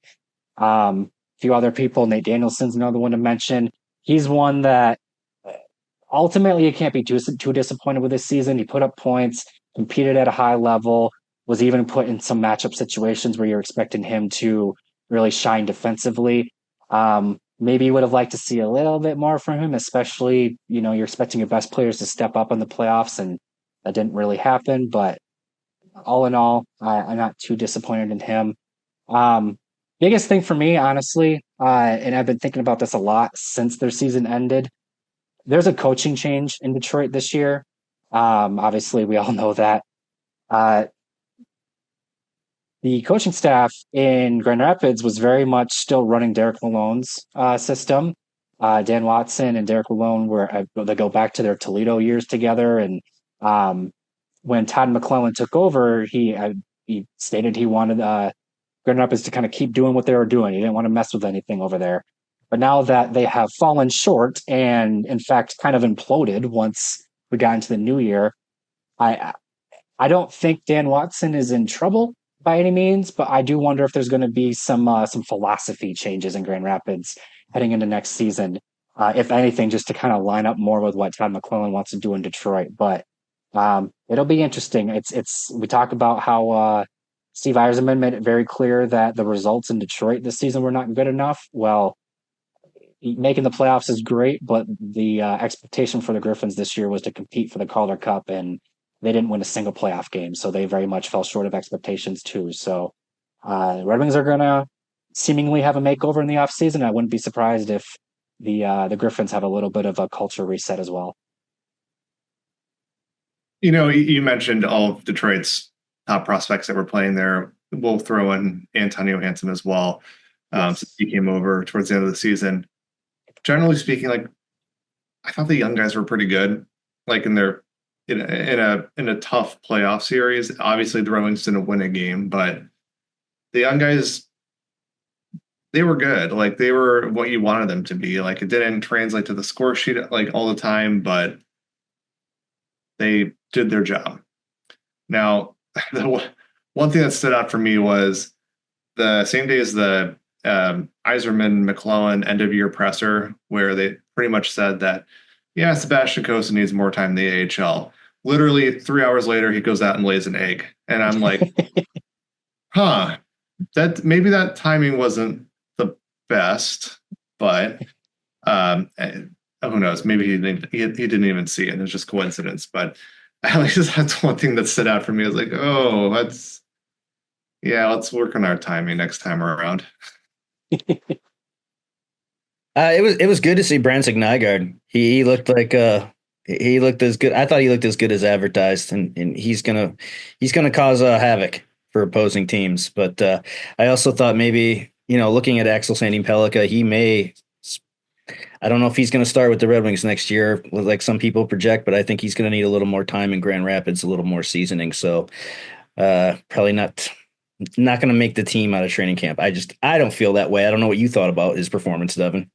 A few other people, Nate Danielson's another one to mention. He's one that ultimately you can't be too disappointed with this season. He put up points, competed at a high level, was even put in some matchup situations where you're expecting him to really shine defensively. Maybe you would have liked to see a little bit more from him, especially, you're expecting your best players to step up in the playoffs, and that didn't really happen. But all in all, I'm not too disappointed in him. Biggest thing for me, honestly, and I've been thinking about this a lot since their season ended, there's a coaching change in Detroit this year. Obviously, we all know that. The coaching staff in Grand Rapids was very much still running Derek Malone's system. Dan Watson and Derek Malone they go back to their Toledo years together. And when Todd McClellan took over, he stated he wanted Grand Rapids to kind of keep doing what they were doing. He didn't want to mess with anything over there. But now that they have fallen short and, in fact, kind of imploded once we got into the new year, I don't think Dan Watson is in trouble by any means, but I do wonder if there's going to be some philosophy changes in Grand Rapids heading into next season. If anything, just to kind of line up more with what Todd McClellan wants to do in Detroit. But it'll be interesting. We talked about how Steve Yzerman made it very clear that the results in Detroit this season were not good enough. Well, making the playoffs is great, but the expectation for the Griffins this year was to compete for the Calder Cup, and they didn't win a single playoff game, so they very much fell short of expectations too. So Red Wings are going to seemingly have a makeover in the offseason. I wouldn't be surprised if the Griffins have a little bit of a culture reset as well. You mentioned all of Detroit's top prospects that were playing there. We'll throw in Antonio Hansen as well, since he came over towards the end of the season. Generally speaking, I thought the young guys were pretty good, in a tough playoff series. Obviously, the Red Wings didn't win a game, but the young guys, they were good. They were what you wanted them to be. It didn't translate to the score sheet all the time, but they did their job. Now, the one thing that stood out for me was the same day as the Yzerman McClellan end of year presser, where they pretty much said that, yeah, Sebastian Cossa needs more time in the AHL. Literally 3 hours later, he goes out and lays an egg. And I'm like, that maybe that timing wasn't the best, but who knows? Maybe he didn't even see it. It was just coincidence. But at least that's one thing that stood out for me. I was like, let's work on our timing next time around. It was good to see Brandstad Nygaard. He looked like he looked as good. I thought he looked as good as advertised, and he's gonna cause havoc for opposing teams. But I also thought maybe, looking at Axel Sandin-Pellikka, he may. I don't know if he's going to start with the Red Wings next year, like some people project, but I think he's going to need a little more time in Grand Rapids, a little more seasoning. So probably not going to make the team out of training camp. I don't feel that way. I don't know what you thought about his performance, Devin.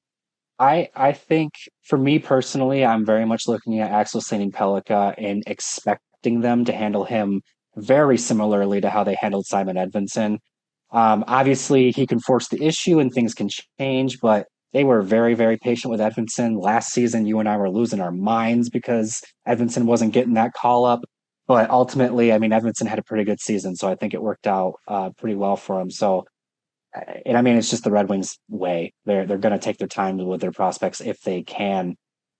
I think for me personally, I'm very much looking at Axel Sandin-Pellikka and expecting them to handle him very similarly to how they handled Simon Edvinsson. Obviously, he can force the issue and things can change, but they were very, very patient with Edvinsson. Last season, you and I were losing our minds because Edvinsson wasn't getting that call up. But ultimately, I mean, Edvinsson had a pretty good season, so I think it worked out pretty well for him. So, and I mean, it's just the Red Wings' way. They're going to take their time with their prospects if they can,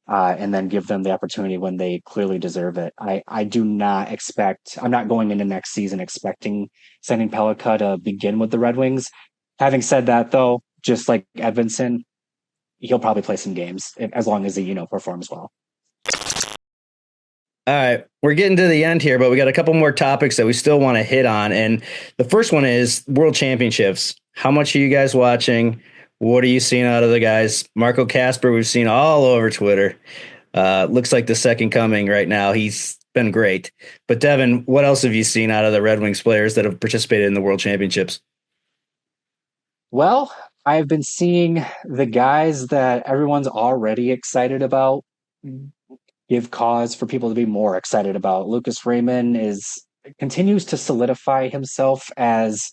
and then give them the opportunity when they clearly deserve it. I do not expect. I'm not going into next season expecting sending Pellikka to begin with the Red Wings. Having said that, though, just like Edvinsson, he'll probably play some games as long as he performs well. All right, we're getting to the end here, but we got a couple more topics that we still want to hit on. And the first one is World Championships. How much are you guys watching? What are you seeing out of the guys? Marco Kasper, we've seen all over Twitter. Looks like the second coming right now. He's been great. But Devin, what else have you seen out of the Red Wings players that have participated in the World Championships? Well, I've been seeing the guys that everyone's already excited about give cause for people to be more excited about. Lucas Raymond continues to solidify himself as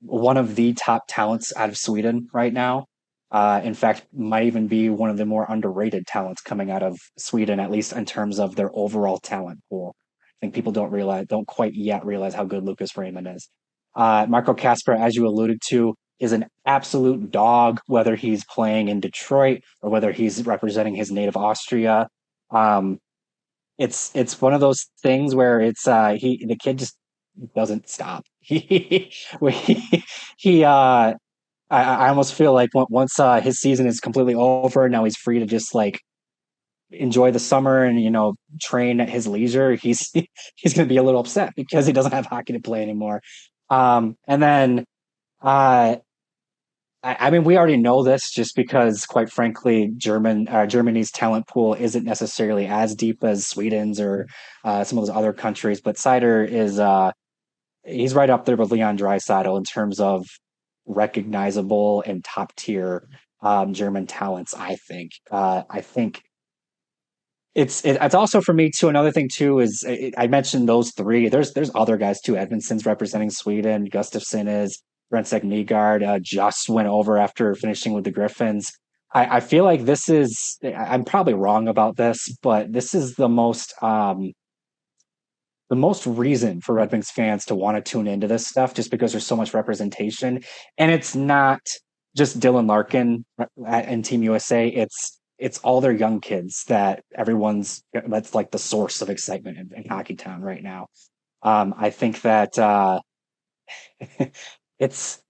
one of the top talents out of Sweden right now. In fact, might even be one of the more underrated talents coming out of Sweden, at least in terms of their overall talent pool. I think people don't quite yet realize how good Lucas Raymond is. Marco Kasper, as you alluded to, is an absolute dog, whether he's playing in Detroit or whether he's representing his native Austria. It's one of those things where the kid just doesn't stop. I almost feel like once his season is completely over, now he's free to just like enjoy the summer and train at his leisure. He's going to be a little upset because he doesn't have hockey to play anymore. And then I mean, we already know this just because, quite frankly, Germany's talent pool isn't necessarily as deep as Sweden's or some of those other countries. But Seider he's right up there with Leon Draisaitl in terms of recognizable and top tier German talents. I think. I think it's also for me too. Another thing too is I mentioned those three. There's other guys too. Edmondson's representing Sweden. Gustafsson is. Brentseck Nygaard just went over after finishing with the Griffins. I feel like this is. I'm probably wrong about this, but this is the most reason for Red Wings fans to want to tune into this stuff, just because there's so much representation, and it's not just Dylan Larkin and Team USA. It's all their young kids that's like the source of excitement in Hockey Town right now. I think that it's.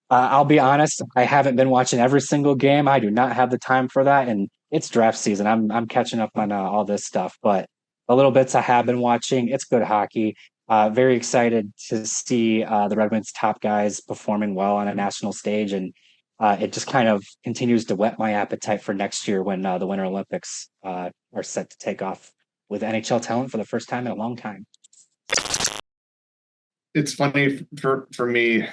I'll be honest. I haven't been watching every single game. I do not have the time for that, and it's draft season. I'm catching up on all this stuff, but the little bits I have been watching, it's good hockey. Very excited to see the Red Wings top guys performing well on a national stage, and it just kind of continues to whet my appetite for next year when the Winter Olympics are set to take off with NHL talent for the first time in a long time. It's funny for me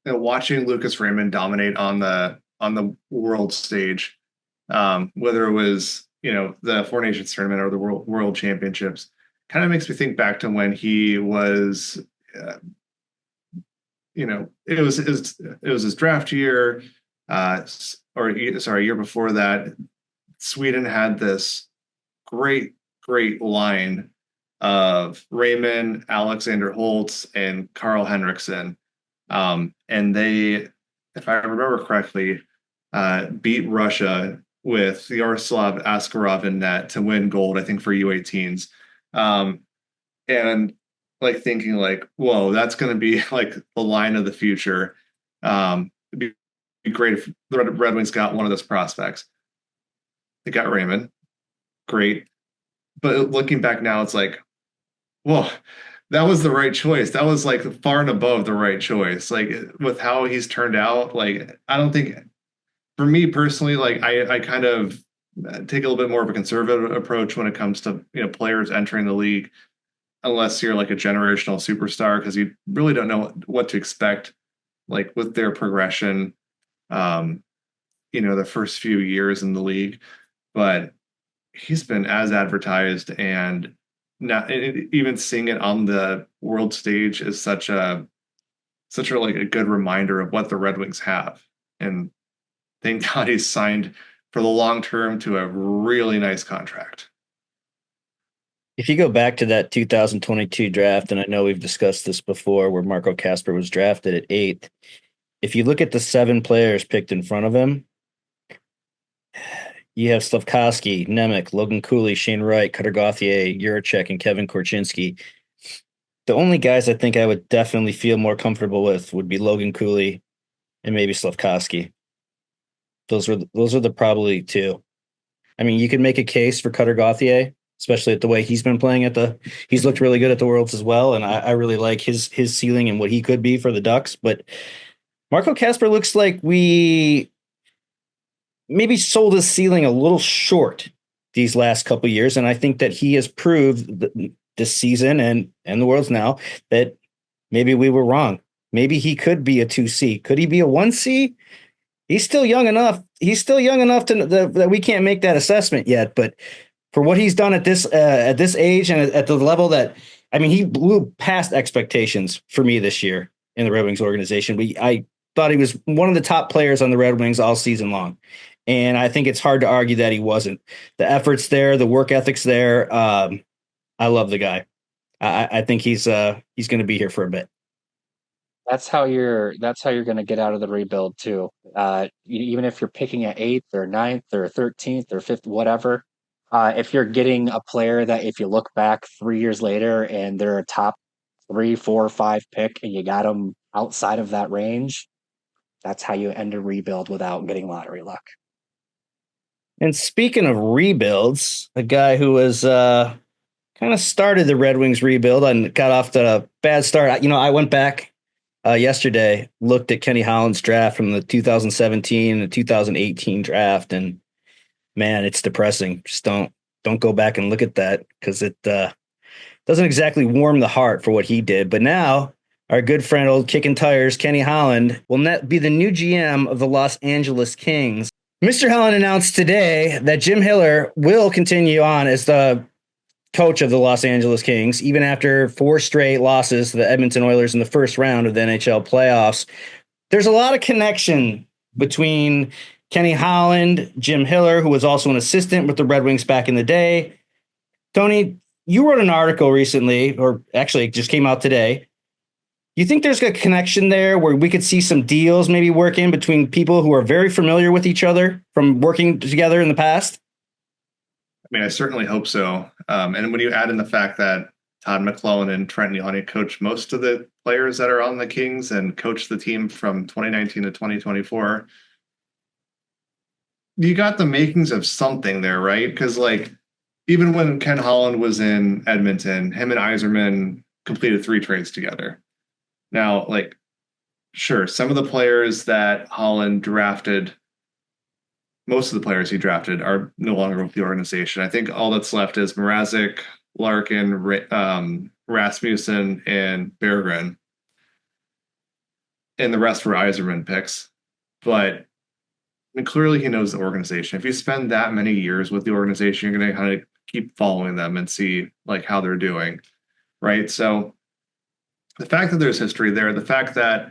watching Lucas Raymond dominate on the world stage, whether it was the Four Nations tournament or the World Championships, kind of makes me think back to when he was, it was his draft year, year before that. Sweden had this great line of Raymond, Alexander Holtz, and Carl Henriksen. And they, if I remember correctly, beat Russia with Yaroslav Askarov in net to win gold, I think, for U18s. And like thinking like, whoa, that's going to be like the line of the future. It'd be great if the Red Wings got one of those prospects. They got Raymond. Great. But looking back now, it's like, well, that was the right choice. That was like far and above the right choice. Like with how he's turned out, like I don't think, for me personally, like I kind of take a little bit more of a conservative approach when it comes to players entering the league, unless you're like a generational superstar, because you really don't know what to expect, like with their progression, the first few years in the league. But he's been as advertised, and not even seeing it on the world stage is such a like a good reminder of what the Red Wings have. And thank God he's signed for the long term to a really nice contract. If you go back to that 2022 draft, and I know we've discussed this before, where Marco Kasper was drafted at 8th, if you look at the 7 players picked in front of him, you have Slafkovsky, Nemec, Logan Cooley, Shane Wright, Cutter Gauthier, Juracek, and Kevin Korchinski. The only guys I think I would definitely feel more comfortable with would be Logan Cooley and maybe Slafkovsky. Those are the probably 2. I mean, you could make a case for Cutter Gauthier, especially at the way he's been playing he's looked really good at the Worlds as well. And I really like his ceiling and what he could be for the Ducks. But Marco Kasper looks like we maybe sold his ceiling a little short these last couple of years. And I think that he has proved this season and the Worlds now that maybe we were wrong. Maybe he could be a 2C. Could he be a 1C? He's still young enough. He's still young enough that we can't make that assessment yet. But for what he's done at this age and at the level that, I mean, he blew past expectations for me this year in the Red Wings organization. I thought he was one of the top players on the Red Wings all season long. And I think it's hard to argue that he wasn't. The effort's there, the work ethic's there. I love the guy. I think he's going to be here for a bit. That's how you're going to get out of the rebuild too. Even if you're picking at 8th or 9th or 13th or 5th, whatever, if you're getting a player that if you look back 3 years later and they're a top 3, 4, 5 pick and you got them outside of that range, that's how you end a rebuild without getting lottery luck. And speaking of rebuilds, a guy who was kind of started the Red Wings rebuild and got off to a bad start. I went back yesterday, looked at Kenny Holland's draft from the 2017 and 2018 draft, and man, it's depressing. Just don't go back and look at that because it doesn't exactly warm the heart for what he did. But now our good friend, old kicking tires, Kenny Holland, will be the new GM of the Los Angeles Kings. Mr. Holland announced today that Jim Hiller will continue on as the coach of the Los Angeles Kings, even after 4 straight losses to the Edmonton Oilers in the first round of the NHL playoffs. There's a lot of connection between Kenny Holland, Jim Hiller, who was also an assistant with the Red Wings back in the day. Tony, you wrote an article recently, or actually it just came out today. You think there's a connection there where we could see some deals maybe work in between people who are very familiar with each other from working together in the past? I mean, I certainly hope so. And when you add in the fact that Todd McLellan and Trent Yawney coach most of the players that are on the Kings and coach the team from 2019 to 2024, you got the makings of something there, right? Because even when Ken Holland was in Edmonton, him and Yzerman completed 3 trades together. Now, sure, some of the players that Holland drafted, most of the players he drafted are no longer with the organization. I think all that's left is Mrazek, Larkin, Rasmussen, and Berggren. And the rest were Yzerman picks. But clearly he knows the organization. If you spend that many years with the organization, you're going to kind of keep following them and see how they're doing, right? So the fact that there's history there, the fact that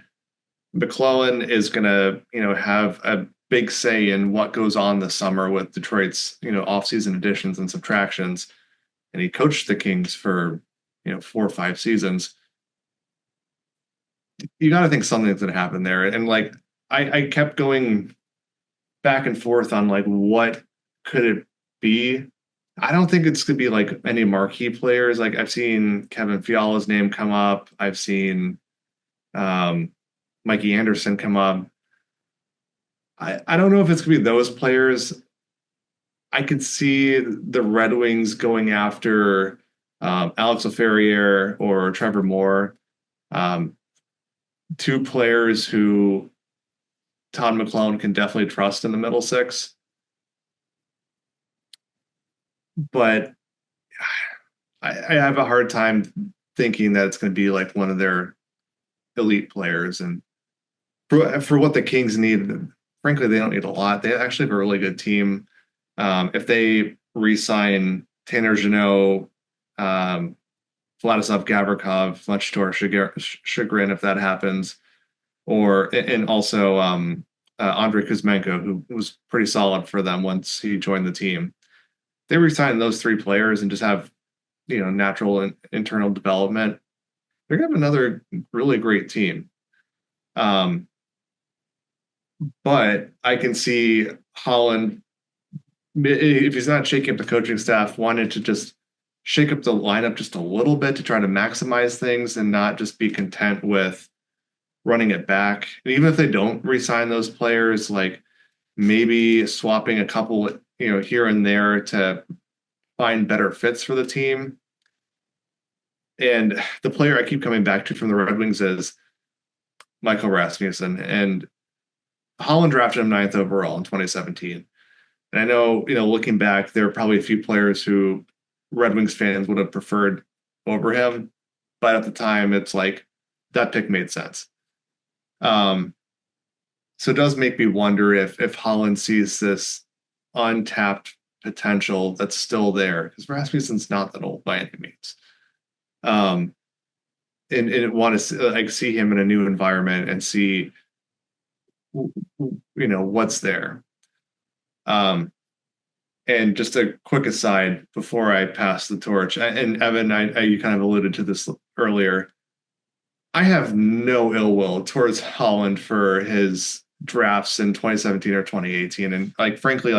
McLellan is going to, have a big say in what goes on this summer with Detroit's, offseason additions and subtractions, and he coached the Kings for, 4 or 5 seasons. You got to think something's going to happen there. And I kept going back and forth on what could it be. I don't think it's going to be any marquee players. I've seen Kevin Fiala's name come up. I've seen Mikey Anderson come up. I don't know if it's going to be those players. I could see the Red Wings going after Alex Laferriere or Trevor Moore, 2 players who Todd McLellan can definitely trust in the middle 6. But I have a hard time thinking that it's going to be one of their elite players. And for what the Kings need, frankly, they don't need a lot. They actually have a really good team. If they re-sign Tanner Jeannot, Vladislav Gavrikov, much to our chagrin if that happens, and also Andrei Kuzmenko, who was pretty solid for them once he joined the team. They resign those 3 players and just have, natural and internal development. They're going to have another really great team. But I can see Holland, if he's not shaking up the coaching staff, wanted to just shake up the lineup just a little bit to try to maximize things and not just be content with running it back. And even if they don't re-sign those players, like maybe swapping a couple, here and there to find better fits for the team. And the player I keep coming back to from the Red Wings is Michael Rasmussen. And Holland drafted him 9th overall in 2017. And I know, looking back, there are probably a few players who Red Wings fans would have preferred over him. But at the time, it's like that pick made sense. So it does make me wonder if Holland sees this untapped potential that's still there, because Rasmussen's not that old by any means. And want to see him in a new environment and see, what's there. And just a quick aside before I pass the torch, and Evan, you kind of alluded to this earlier. I have no ill will towards Holland for his drafts in 2017 or 2018. And frankly,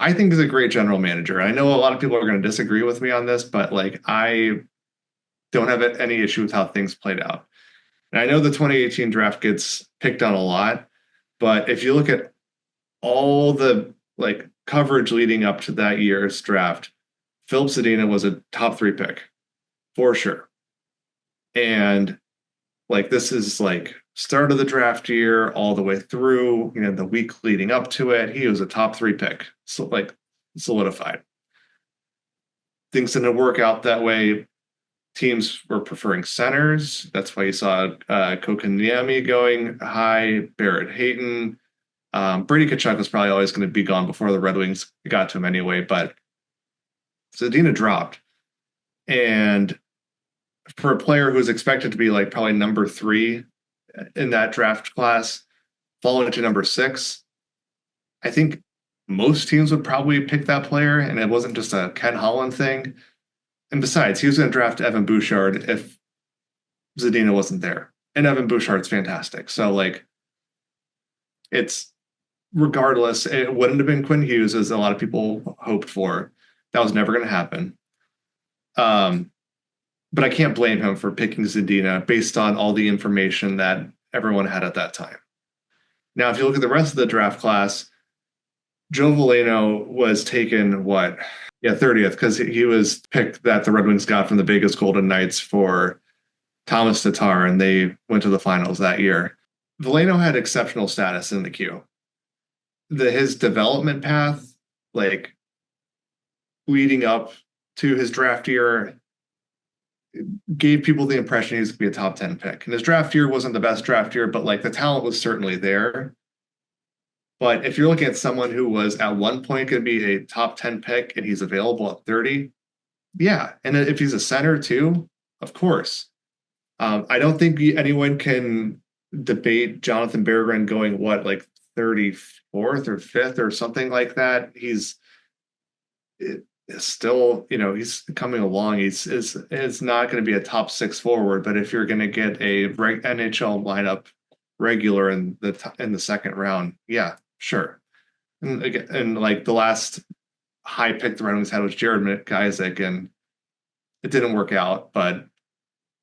I think he's a great general manager. I know a lot of people are going to disagree with me on this, but I don't have any issue with how things played out. And I know the 2018 draft gets picked on a lot, but if you look at all the coverage leading up to that year's draft, Filip Zadina was a top 3 pick for sure. And this is start of the draft year all the way through, the week leading up to it, he was a top 3 pick. So solidified. Things didn't work out that way. Teams were preferring centers. That's why you saw Kokaniemi going high, Barrett Hayton. Brady Tkachuk was probably always going to be gone before the Red Wings got to him anyway, but Zadina dropped. And for a player who was expected to be probably number 3 in that draft class, falling to number 6, I think most teams would probably pick that player, and it wasn't just a Ken Holland thing. And besides, he was going to draft Evan Bouchard if Zadina wasn't there. And Evan Bouchard's fantastic. So, it's regardless, it wouldn't have been Quinn Hughes as a lot of people hoped for. That was never going to happen. But I can't blame him for picking Zadina based on all the information that everyone had at that time. Now, if you look at the rest of the draft class, Joe Veleno was taken 30th, because he was picked that the Red Wings got from the Vegas Golden Knights for Thomas Tatar, and they went to the finals that year. Veleno had exceptional status in the queue. His development path, leading up to his draft year, gave people the impression he was going to be a top 10 pick. And his draft year wasn't the best draft year, but the talent was certainly there. But if you're looking at someone who was at one point going to be a top 10 pick and he's available at 30, yeah. And if he's a center too, of course. I don't think anyone can debate Jonathan Berggren going 34th or 5th or something like that. He's still, he's coming along. It's not going to be a top 6 forward, but if you're going to get a NHL lineup regular in the second round, yeah, sure. And again, the last high pick the Red Wings had was Jared McIsaac, and it didn't work out, but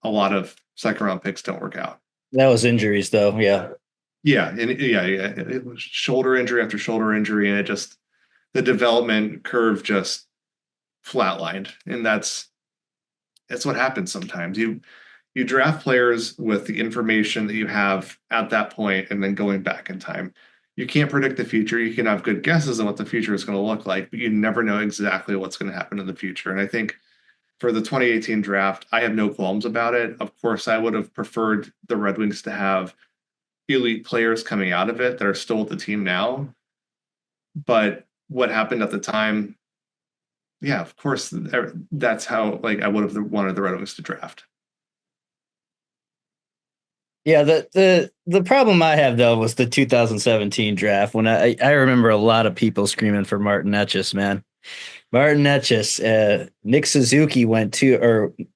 a lot of second round picks don't work out. That was injuries though. Yeah. Yeah. It was shoulder injury after shoulder injury, and the development curve just flatlined. And that's what happens sometimes. You draft players with the information that you have at that point, and then going back in time. You can't predict the future. You can have good guesses on what the future is going to look like, but you never know exactly what's going to happen in the future. And I think for the 2018 draft, I have no qualms about it. Of course, I would have preferred the Red Wings to have elite players coming out of it that are still with the team now. But what happened at the time, yeah, of course, that's how like I would have wanted the Red Wings to draft. Yeah, the problem I have though was the 2017 draft when I remember a lot of people screaming for Martin Aitcheson, man. Martin Aitcheson, Nick Suzuki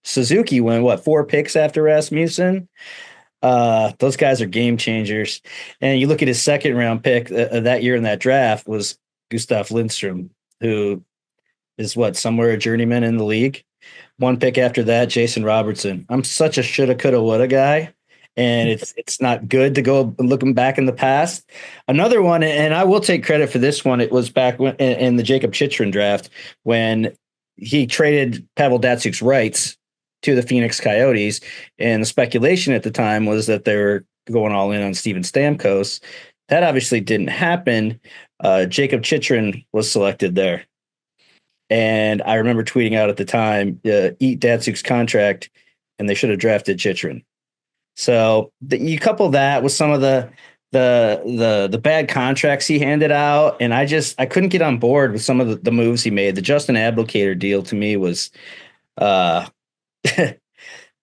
Suzuki went what 4 picks after Rasmussen. Those guys are game changers. And you look at his second round pick that year in that draft was Gustav Lindstrom, who is what somewhere a journeyman in the league. 1 pick after that, Jason Robertson. I'm such a shoulda, coulda, woulda guy, and it's not good to go looking back in the past. Another one, and I will take credit for this one. It was back when, in the Jacob Chychrun draft when he traded Pavel Datsyuk's rights to the Phoenix Coyotes, and the speculation at the time was that they were going all in on Steven Stamkos. That obviously didn't happen. Jacob Chychrun was selected there. And I remember tweeting out at the time, eat Datsuk's contract, and they should have drafted Chychrun. So you couple that with some of the bad contracts he handed out, and I couldn't get on board with some of the moves he made. The Justin Abdelkader deal to me was that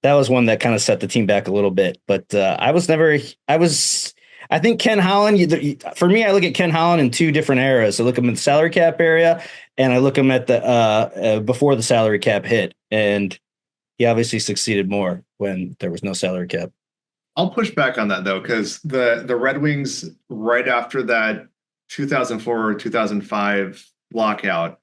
was one that kind of set the team back a little bit. But I think Ken Holland, for me, I look at Ken Holland in 2 different eras. I look at him in the salary cap area, and I look at him at the before the salary cap hit. And he obviously succeeded more when there was no salary cap. I'll push back on that though, because the Red Wings right after that 2004 2005 lockout,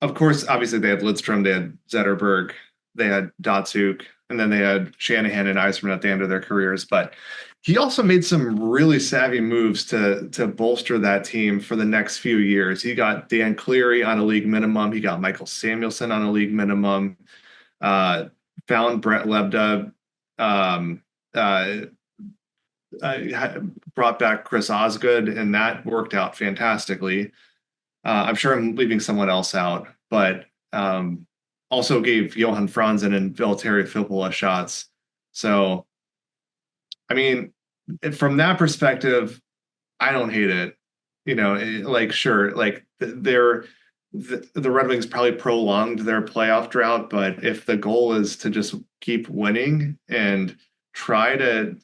of course, obviously they had Lidstrom, they had Zetterberg, they had Datsuk, and then they had Shanahan and Yzerman at the end of their careers. But he also made some really savvy moves to bolster that team for the next few years. He got Dan Cleary on a league minimum. He got Michael Samuelsson on a league minimum. Found Brett Lebda. Brought back Chris Osgood, and that worked out fantastically. I'm sure I'm leaving someone else out, but also gave Johan Franzen and Valtteri Filppula shots. So, I mean, from that perspective, I don't hate it. You know, sure, like the Red Wings probably prolonged their playoff drought, but if the goal is to just keep winning and try to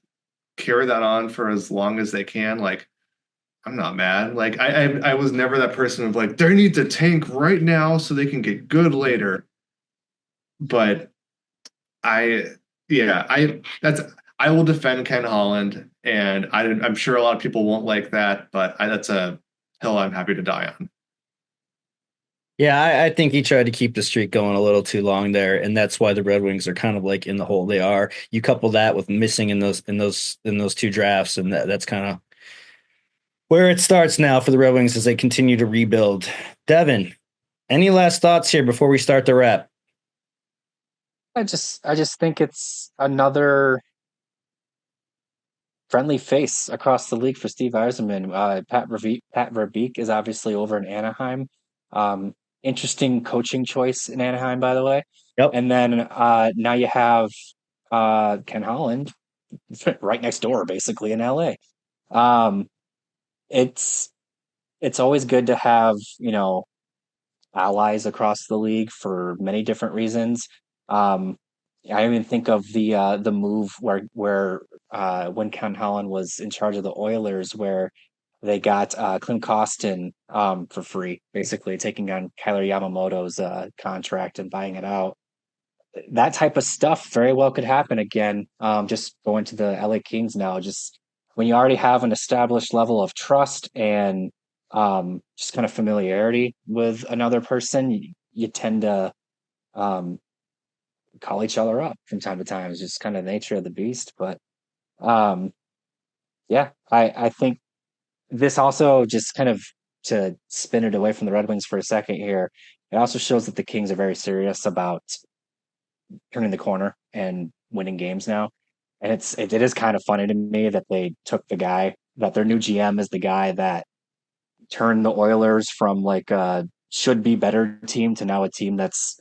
carry that on for as long as they can, like, I'm not mad. Like I was never that person of like, they need to tank right now so they can get good later. But I will defend Ken Holland, and I'm sure a lot of people won't like that, but that's a hill I'm happy to die on. Yeah, I think he tried to keep the streak going a little too long there, and that's why the Red Wings are kind of like in the hole they are. You couple that with missing in those 2 drafts, and that's kind of where it starts now for the Red Wings as they continue to rebuild. Devin, any last thoughts here before we start the wrap? I just think it's another friendly face across the league for Steve Yzerman. Pat Verbeek is obviously over in Anaheim. Interesting coaching choice in Anaheim, by the way. Yep. And then now you have Ken Holland right next door, basically in LA. It's always good to have, allies across the league for many different reasons. I even think of the move where when Ken Holland was in charge of the Oilers, where they got Klim Kostin for free, basically taking on Kyler Yamamoto's contract and buying it out. That type of stuff very well could happen again. Just going to the LA Kings now, just when you already have an established level of trust and just kind of familiarity with another person, you tend to call each other up from time to time. It's just kind of the nature of the beast. But I think this also, just kind of to spin it away from the Red Wings for a second here, it also shows that the Kings are very serious about turning the corner and winning games now. And it is kind of funny to me that they took the guy, that their new GM is the guy that turned the Oilers from like a should be better team to now a team that's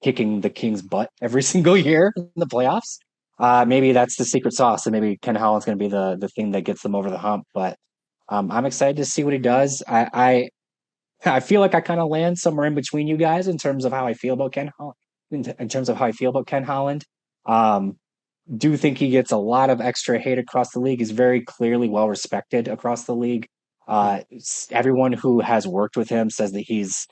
kicking the Kings' butt every single year in the playoffs. Maybe that's the secret sauce, and maybe Ken Holland's going to be the thing that gets them over the hump. But I'm excited to see what he does. I I feel like I kind of land somewhere in between you guys in terms of how I feel about Ken Holland. In terms of how I feel about Ken Holland, do think he gets a lot of extra hate across the league. He's very clearly well respected across the league. Everyone who has worked with him says that he's,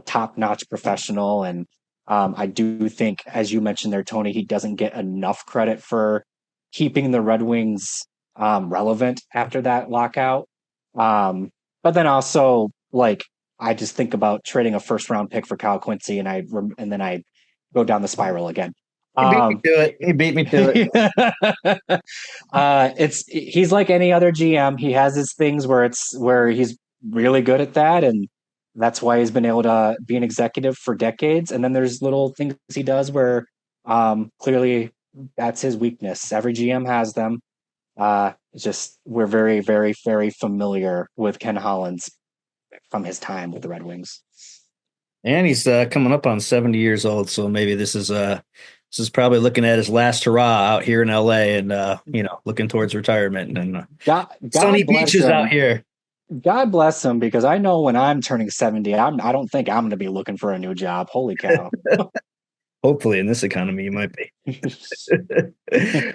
top notch professional. And I do think, as you mentioned there, Tony, he doesn't get enough credit for keeping the Red Wings relevant after that lockout. But then also, like, I just think about trading a first round pick for Kyle Quincy, and then I go down the spiral again. He beat me to it. He beat me to it. He's like any other GM. He has his things where he's really good at that, and that's why he's been able to be an executive for decades. And then there's little things he does where clearly that's his weakness. Every GM has them. It's just we're very, very, very familiar with Ken Holland's from his time with the Red Wings. And he's coming up on 70 years old, so maybe this is probably looking at his last hurrah out here in LA, and looking towards retirement and God sunny beaches out here. God bless him, because I know when I'm turning 70, I don't think I'm going to be looking for a new job. Holy cow! Hopefully, in this economy, you might be.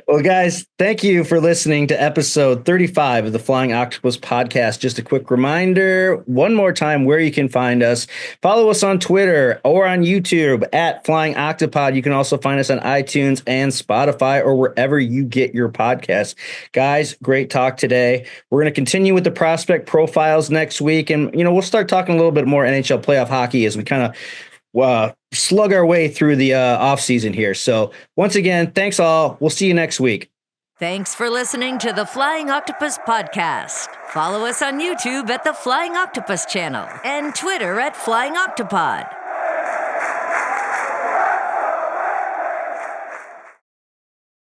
Well, guys, thank you for listening to episode 35 of the Flying Octopus podcast. Just a quick reminder, one more time, where you can find us. Follow us on Twitter or on YouTube at Flying Octopod. You can also find us on iTunes and Spotify or wherever you get your podcasts. Guys, great talk today. We're going to continue with the prospect profiles next week, and we'll start talking a little bit more NHL playoff hockey as we kind of slug our way through the off season here. So once again, thanks all. We'll see you next week. Thanks for listening to the Flying Octopus podcast. Follow us on YouTube at the Flying Octopus channel and Twitter at Flying Octopod.